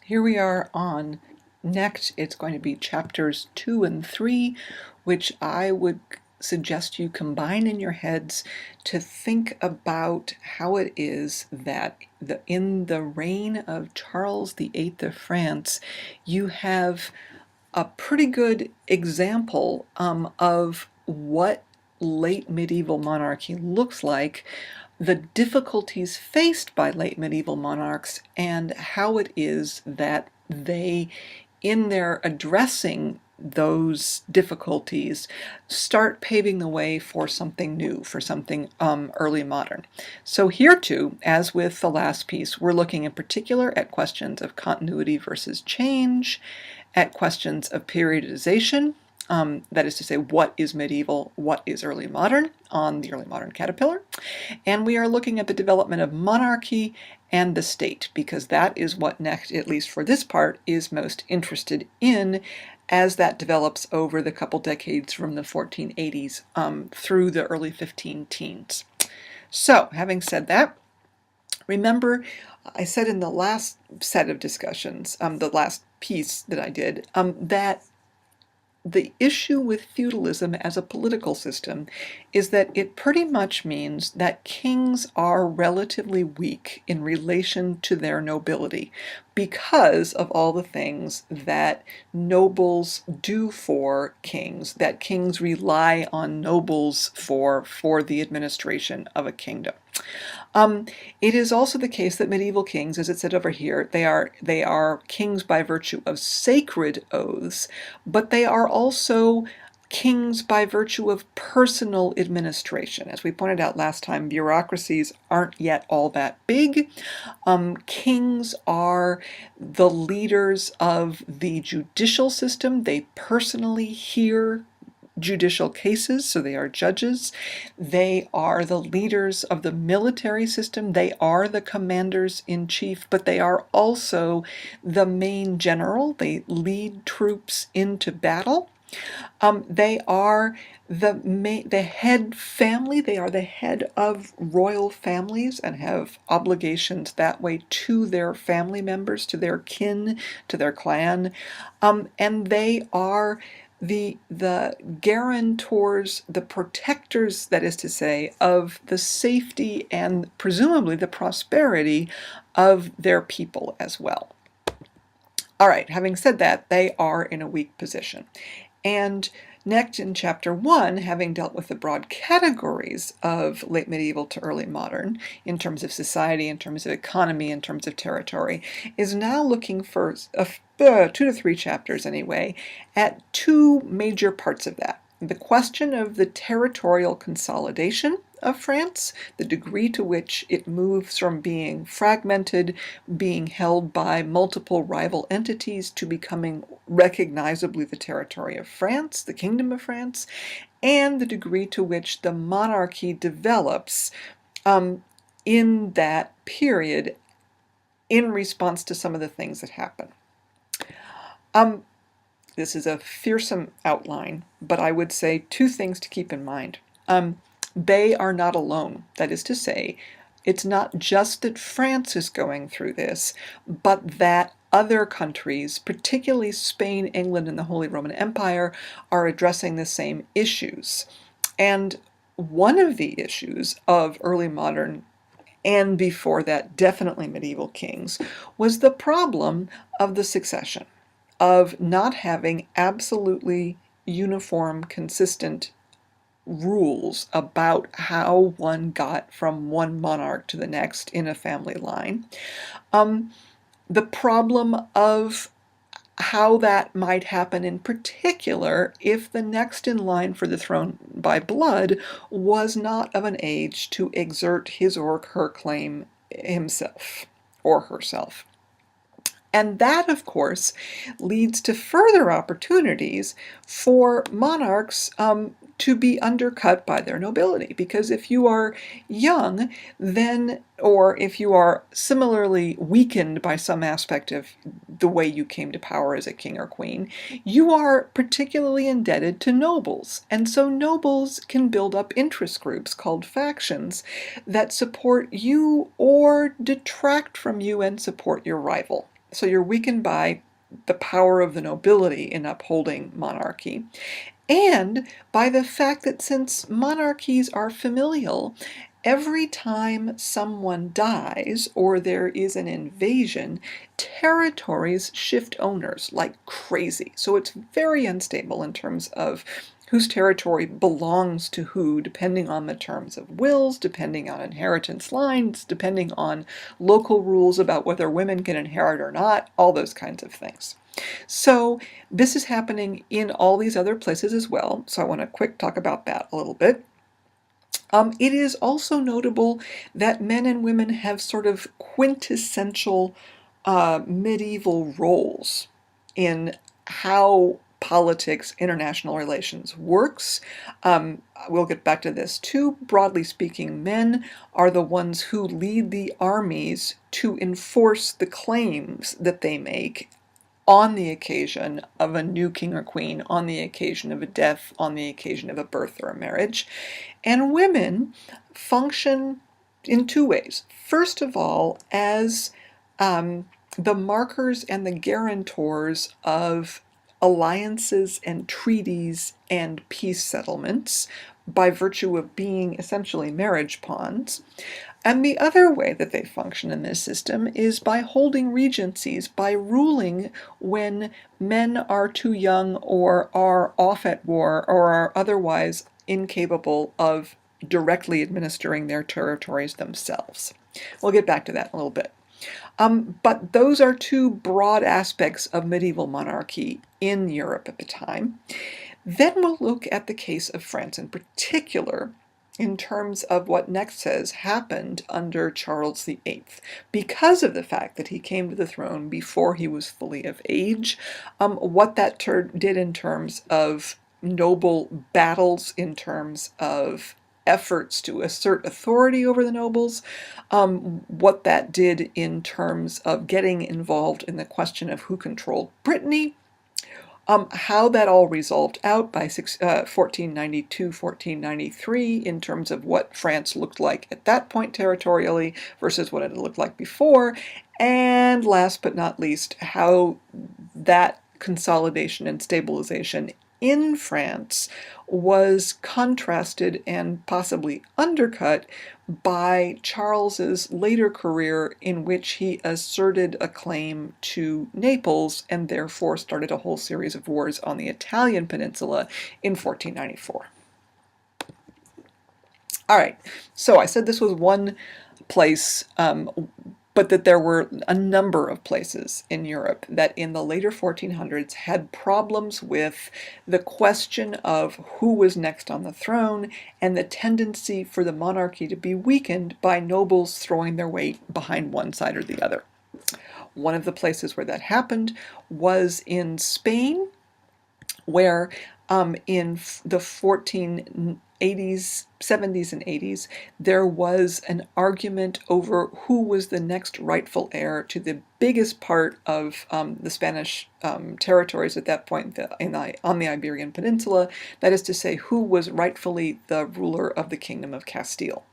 Here we are on Knecht. It's going to be chapters 2 and 3, which I would suggest you combine in your heads to think about how it is that in the reign of Charles VIII of France, you have a pretty good example of what late medieval monarchy looks like, the difficulties faced by late medieval monarchs, and how it is that they, in their addressing those difficulties, start paving the way for something new, for something early modern. So here too, as with the last piece, we're looking in particular at questions of continuity versus change, at questions of periodization, that is to say, what is medieval, what is early modern, on the early modern caterpillar. And we are looking at the development of monarchy and the state, because that is what Knecht, at least for this part, is most interested in as that develops over the couple decades from the 1480s through the early 15 teens. So, having said that, remember I said in the last set of discussions, the last piece that I did, that the issue with feudalism as a political system is that it pretty much means that kings are relatively weak in relation to their nobility because of all the things that nobles do for kings, that kings rely on nobles for the administration of a kingdom. It is also the case that medieval kings, as it said over here, they are kings by virtue of sacred oaths, but they are also kings by virtue of personal administration. As we pointed out last time, bureaucracies aren't yet all that big. Kings are the leaders of the judicial system. They personally hear judicial cases, so they are judges. They are the leaders of the military system. They are the commanders-in-chief, but they are also the main general. They lead troops into battle. They are the head family. They are the head of royal families and have obligations that way to their family members, to their kin, to their clan, and they are the guarantors, the protectors, that is to say, of the safety and presumably the prosperity of their people as well. All right, having said that, they are in a weak position. And Knecht in chapter 1, having dealt with the broad categories of late medieval to early modern, in terms of society, in terms of economy, in terms of territory, is now looking for 2 to 3 chapters anyway, at two major parts of that. The question of the territorial consolidation of France, the degree to which it moves from being fragmented, being held by multiple rival entities, to becoming recognizably the territory of France, the Kingdom of France, and the degree to which the monarchy develops in that period in response to some of the things that happen. This is a fearsome outline, but I would say two things to keep in mind. They are not alone. That is to say, it's not just that France is going through this, but that other countries, particularly Spain, England, and the Holy Roman Empire, are addressing the same issues. And one of the issues of early modern, and before that definitely medieval kings, was the problem of the succession, of not having absolutely uniform, consistent rules about how one got from one monarch to the next in a family line. The problem of how that might happen in particular if the next in line for the throne by blood was not of an age to exert his or her claim himself or herself. And that, of course, leads to further opportunities for monarchs to be undercut by their nobility. Because if you are young, then, or if you are similarly weakened by some aspect of the way you came to power as a king or queen, you are particularly indebted to nobles. And so nobles can build up interest groups called factions that support you or detract from you and support your rival. So you're weakened by the power of the nobility in upholding monarchy, and by the fact that since monarchies are familial, every time someone dies or there is an invasion, territories shift owners like crazy. So it's very unstable in terms of whose territory belongs to who, depending on the terms of wills, depending on inheritance lines, depending on local rules about whether women can inherit or not, all those kinds of things. So this is happening in all these other places as well, so I want to quick talk about that a little bit. It is also notable that men and women have sort of quintessential medieval roles in how politics, international relations works. We'll get back to this too. Broadly speaking, men are the ones who lead the armies to enforce the claims that they make on the occasion of a new king or queen, on the occasion of a death, on the occasion of a birth or a marriage. And women function in two ways. First of all, as the markers and the guarantors of alliances and treaties and peace settlements by virtue of being essentially marriage pawns. And the other way that they function in this system is by holding regencies, by ruling when men are too young or are off at war or are otherwise incapable of directly administering their territories themselves. We'll get back to that in a little bit. But those are two broad aspects of medieval monarchy in Europe at the time. Then we'll look at the case of France in particular, in terms of what Knecht says happened under Charles VIII, because of the fact that he came to the throne before he was fully of age, what that did in terms of noble battles, in terms of efforts to assert authority over the nobles, what that did in terms of getting involved in the question of who controlled Brittany, how that all resolved out by 1492, 1493 in terms of what France looked like at that point territorially versus what it looked like before, and last but not least, how that consolidation and stabilization in France was contrasted and possibly undercut by Charles's later career, in which he asserted a claim to Naples and therefore started a whole series of wars on the Italian peninsula in 1494. All right, so I said this was one place, but that there were a number of places in Europe that in the later 1400s had problems with the question of who was next on the throne and the tendency for the monarchy to be weakened by nobles throwing their weight behind one side or the other. One of the places where that happened was in Spain, where in the 1480s, 70s, and 80s, there was an argument over who was the next rightful heir to the biggest part of the Spanish territories at that point on the Iberian Peninsula, that is to say, who was rightfully the ruler of the Kingdom of Castile.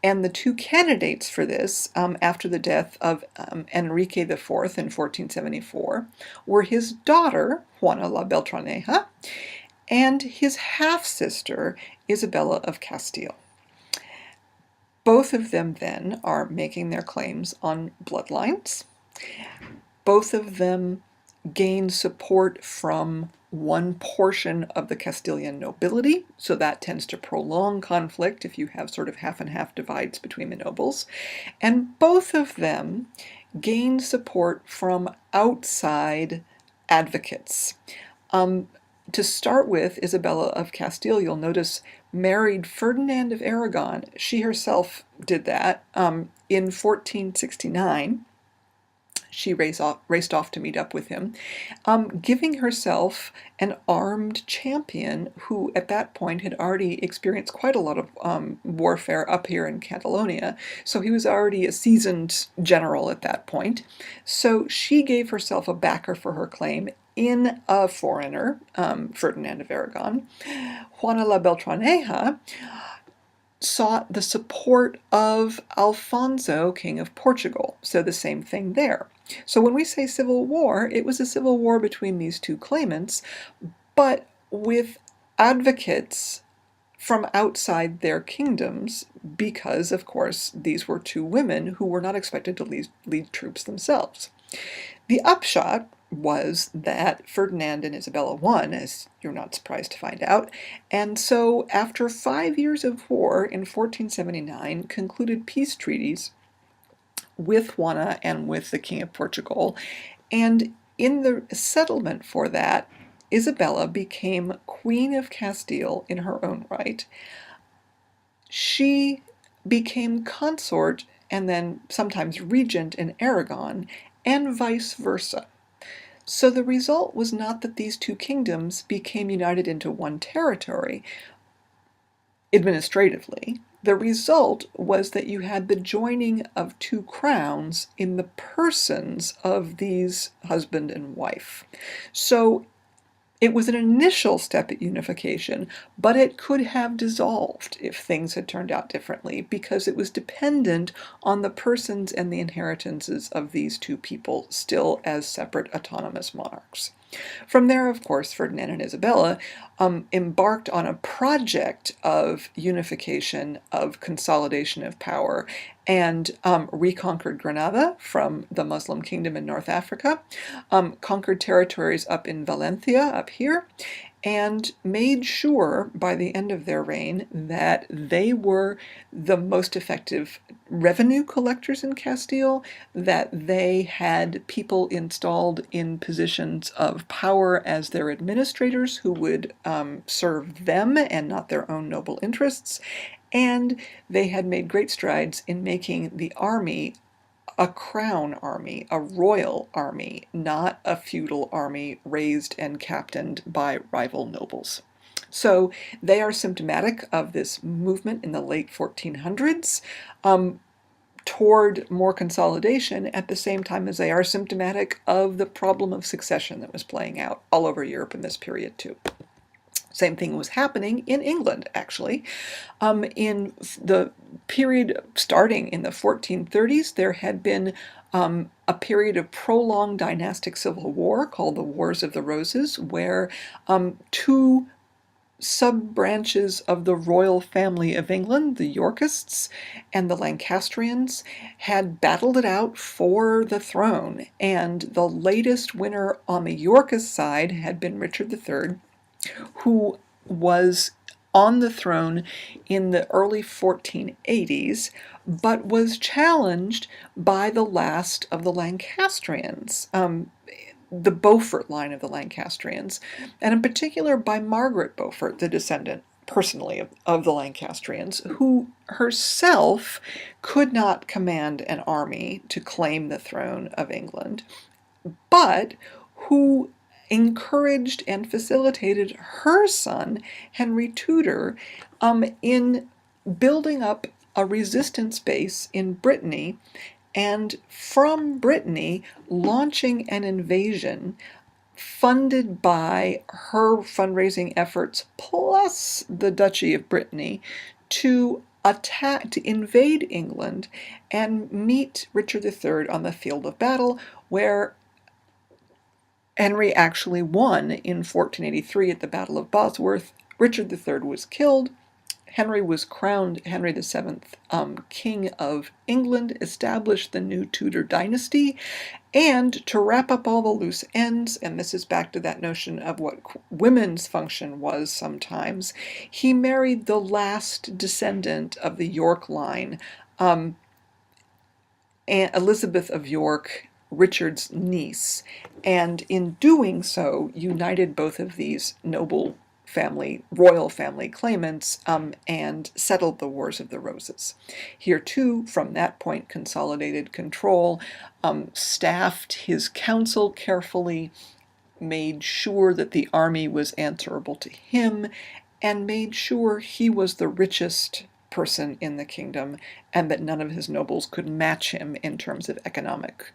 And the two candidates for this, after the death of Enrique IV in 1474, were his daughter, Juana la Beltraneja, and his half-sister, Isabella of Castile. Both of them then are making their claims on bloodlines. Both of them gain support from one portion of the Castilian nobility, so that tends to prolong conflict if you have sort of half and half divides between the nobles. And both of them gain support from outside advocates. To start with, Isabella of Castile, you'll notice, married Ferdinand of Aragon. She herself did that in 1469. She raced off to meet up with him, giving herself an armed champion who at that point had already experienced quite a lot of warfare up here in Catalonia, so he was already a seasoned general at that point. So she gave herself a backer for her claim in a foreigner, Ferdinand of Aragon. Juana la Beltraneja sought the support of Alfonso, King of Portugal. So the same thing there. So when we say civil war, it was a civil war between these two claimants, but with advocates from outside their kingdoms, because, of course, these were two women who were not expected to lead troops themselves. The upshot was that Ferdinand and Isabella won, as you're not surprised to find out, and so after 5 years of war in 1479 concluded peace treaties with Juana and with the King of Portugal, and in the settlement for that, Isabella became Queen of Castile in her own right. She became consort and then sometimes regent in Aragon, and vice versa. So the result was not that these two kingdoms became united into one territory administratively. The result was that you had the joining of two crowns in the persons of these husband and wife. So it was an initial step at unification, but it could have dissolved if things had turned out differently, because it was dependent on the persons and the inheritances of these two people still as separate autonomous monarchs. From there, of course, Ferdinand and Isabella embarked on a project of unification, of consolidation of power, and reconquered Granada from the Muslim kingdom in North Africa, conquered territories up in Valencia, up here, and made sure by the end of their reign that they were the most effective revenue collectors in Castile, that they had people installed in positions of power as their administrators who would serve them and not their own noble interests, and they had made great strides in making the army a crown army, a royal army, not a feudal army raised and captained by rival nobles. So they are symptomatic of this movement in the late 1400s toward more consolidation, at the same time as they are symptomatic of the problem of succession that was playing out all over Europe in this period too. Same thing was happening in England, actually. In the period starting in the 1430s, there had been a period of prolonged dynastic civil war called the Wars of the Roses, where two sub-branches of the royal family of England, the Yorkists and the Lancastrians, had battled it out for the throne, and the latest winner on the Yorkist side had been Richard III, who was on the throne in the early 1480s, but was challenged by the last of the Lancastrians, the Beaufort line of the Lancastrians, and in particular by Margaret Beaufort, the descendant personally of the Lancastrians, who herself could not command an army to claim the throne of England, but who encouraged and facilitated her son, Henry Tudor, in building up a resistance base in Brittany, and from Brittany launching an invasion funded by her fundraising efforts plus the Duchy of Brittany to invade England and meet Richard III on the field of battle, where Henry actually won in 1483 at the Battle of Bosworth. Richard III was killed. Henry was crowned Henry VII, King of England, established the new Tudor dynasty, and to wrap up all the loose ends, and this is back to that notion of what women's function was sometimes, he married the last descendant of the York line, Elizabeth of York, Richard's niece, and in doing so united both of these noble family, royal family claimants, and settled the Wars of the Roses. Here too, from that point, consolidated control, staffed his council carefully, made sure that the army was answerable to him, and made sure he was the richest person in the kingdom, and that none of his nobles could match him in terms of economic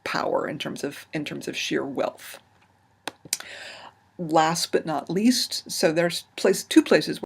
power, in terms of sheer wealth. Last but not least, so there's two places